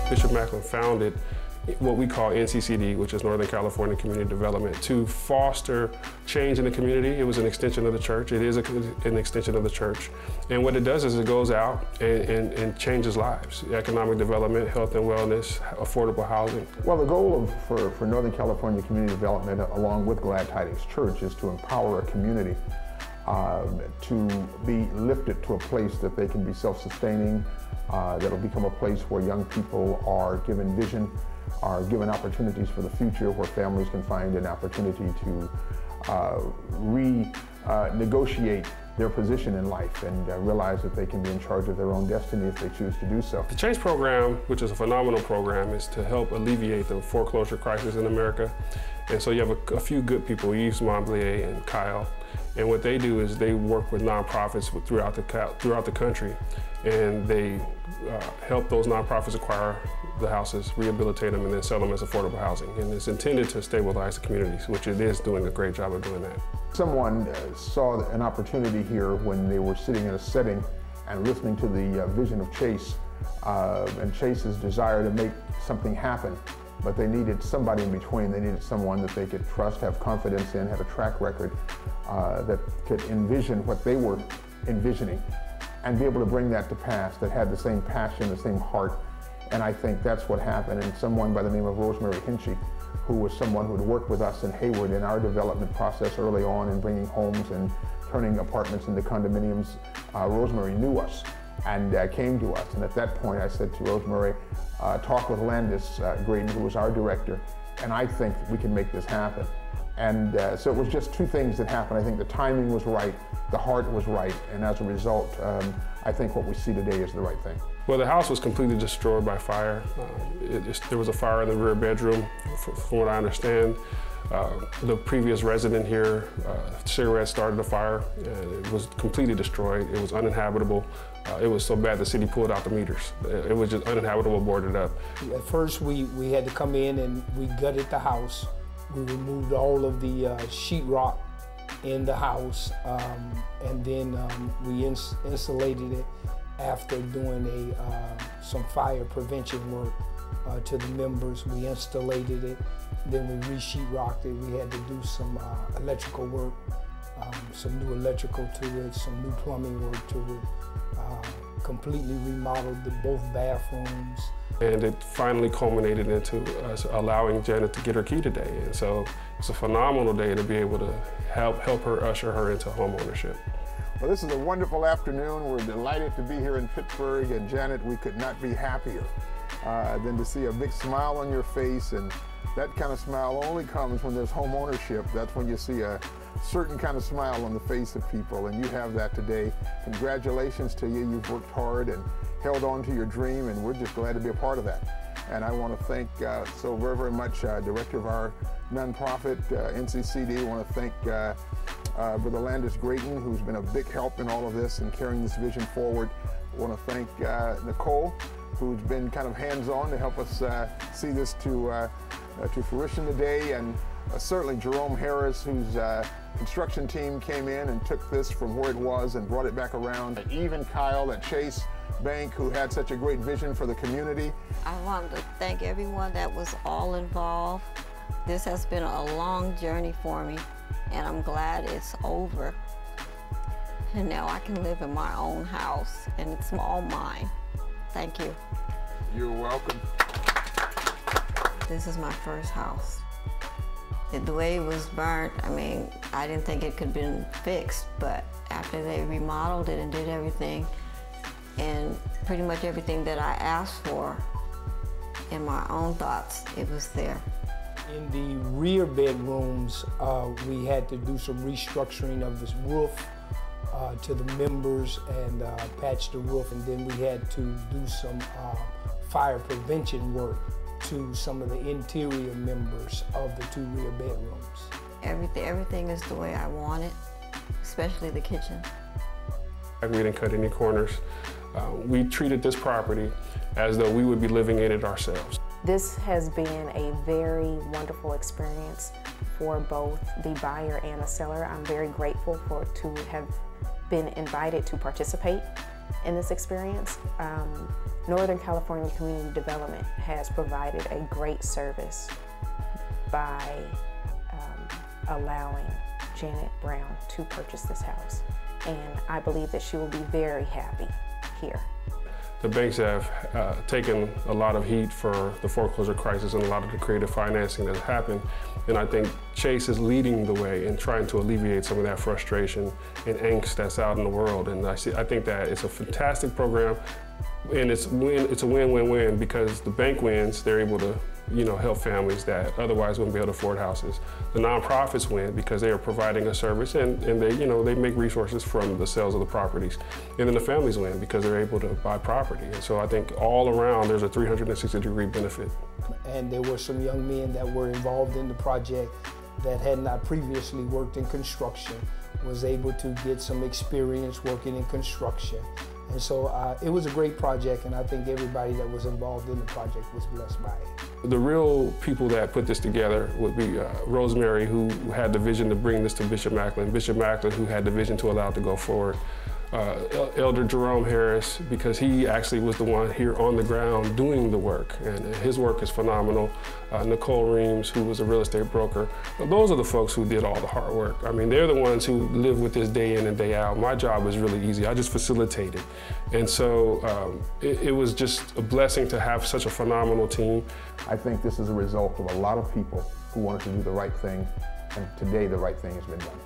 Bishop Macklin founded what we call NCCD, which is Northern California Community Development, to foster change in the community. It was an extension of the church. It is an extension of the church. And what it does is it goes out and changes lives. Economic development, health and wellness, affordable housing. Well, the goal for Northern California Community Development, along with Glad Tidings Church, is to empower a community to be lifted to a place that they can be self-sustaining, that'll become a place where young people are given vision, are given opportunities for the future, where families can find an opportunity to renegotiate their position in life and realize that they can be in charge of their own destiny if they choose to do so. The Chase program, which is a phenomenal program, is to help alleviate the foreclosure crisis in America. And so you have a few good people, Yves Momblier and Kyle, and what they do is they work with nonprofits throughout the country, and they help those nonprofits acquire the houses, rehabilitate them, and then sell them as affordable housing. And it's intended to stabilize the communities, which it is doing a great job of doing that. Someone saw an opportunity here when they were sitting in a setting and listening to the vision of Chase and Chase's desire to make something happen. But they needed somebody in between. They needed someone that they could trust, have confidence in, have a track record that could envision what they were envisioning and be able to bring that to pass, that had the same passion, the same heart. And I think that's what happened. And someone by the name of Rosemary Hinchy, who was someone who had worked with us in Hayward in our development process early on in bringing homes and turning apartments into condominiums, Rosemary knew us and came to us. And at that point, I said to Rosemary, talk with Landis Graydon, who was our director, and I think we can make this happen. And so it was just two things that happened. I think the timing was right, the heart was right, and as a result, I think what we see today is the right thing. Well, the house was completely destroyed by fire. There was a fire in the rear bedroom, from what I understand. The previous resident here, cigarette started a fire, and it was completely destroyed. It was uninhabitable. It was so bad the city pulled out the meters. It was just uninhabitable, boarded up. At first we had to come in and we gutted the house. We removed all of the sheetrock in the house, and then we insulated it after doing some fire prevention work to the members. We installated it, then we re-sheetrocked it. We had to do some electrical work, some new electrical to it, some new plumbing work to it, completely remodeled both bathrooms. And it finally culminated into us allowing Janet to get her key today. And so it's a phenomenal day to be able to help her usher her into home ownership. Well, this is a wonderful afternoon. We're delighted to be here in Pittsburgh, and Janet, we could not be happier than to see a big smile on your face, and that kind of smile only comes when there's home ownership. That's when you see a certain kind of smile on the face of people, and you have that today. Congratulations to you. You've worked hard and held on to your dream, and we're just glad to be a part of that. And I want to thank so very, very much Director of our nonprofit, NCCD. I want to thank Brother Landis Graydon, who's been a big help in all of this and carrying this vision forward. I want to thank Nicole, who's been kind of hands-on to help us see this to fruition today, and certainly Jerome Harris, whose construction team came in and took this from where it was and brought it back around. Even Kyle at Chase Bank, who had such a great vision for the community. I want to thank everyone that was all involved. This has been a long journey for me, and I'm glad it's over. And now I can live in my own house, and it's all mine. Thank you. You're welcome. This is my first house. The way it was burnt, I mean, I didn't think it could have been fixed, but after they remodeled it and did everything, and pretty much everything that I asked for in my own thoughts, it was there. In the rear bedrooms, we had to do some restructuring of this roof to the members and patch the roof, and then we had to do some fire prevention work to some of the interior members of the two rear bedrooms. Everything is the way I want it, especially the kitchen. We didn't cut any corners. We treated this property as though we would be living in it ourselves. This has been a very wonderful experience for both the buyer and the seller. I'm very grateful to have been invited to participate in this experience. Northern California Community Development has provided a great service by allowing Janet Brown to purchase this house. And I believe that she will be very happy here. The banks have taken a lot of heat for the foreclosure crisis and a lot of the creative financing that's happened. And I think Chase is leading the way in trying to alleviate some of that frustration and angst that's out in the world. And I think that it's a fantastic program, and it's a win-win-win because the bank wins, they're able to help families that otherwise wouldn't be able to afford houses. The nonprofits win because they are providing a service and they make resources from the sales of the properties. And then the families win because they're able to buy property. And so I think all around there's a 360-degree benefit. And there were some young men that were involved in the project that had not previously worked in construction, was able to get some experience working in construction. And so it was a great project, and I think everybody that was involved in the project was blessed by it. The real people that put this together would be Rosemary, who had the vision to bring this to Bishop Macklin, Bishop Macklin, who had the vision to allow it to go forward. Elder Jerome Harris, because he actually was the one here on the ground doing the work, and his work is phenomenal. Nicole Reams, who was a real estate broker. Those are the folks who did all the hard work. I mean, they're the ones who live with this day in and day out. My job was really easy. I just facilitated. And so it was just a blessing to have such a phenomenal team. I think this is a result of a lot of people who wanted to do the right thing, and today the right thing has been done.